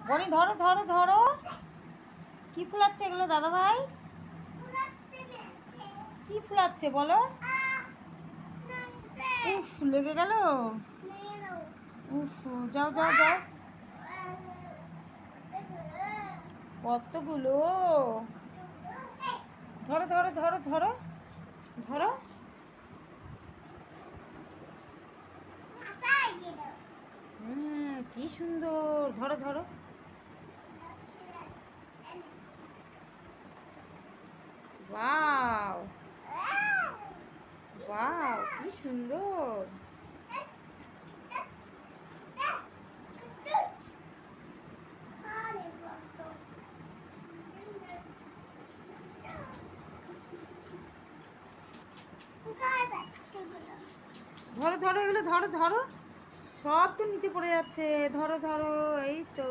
বনি ধরো ধরো ধরো। কি ফুলাচ্ছে এগুলো দাদা ভাই? কি ফুলাচ্ছে বলো? উফ, লেগে গেল। উফ, যাও যাও যাও। কতগুলো! ধরো ধরো ধরো ধরো ধরো। কি সুন্দর! ধরো ধরো। ওয়াও ওয়াও, কি সুন্দর! ধরো ধরো এগুলো, ধরো ধরো। সব তো নিচে পড়ে যাচ্ছে। ধরো ধরো, এই তো।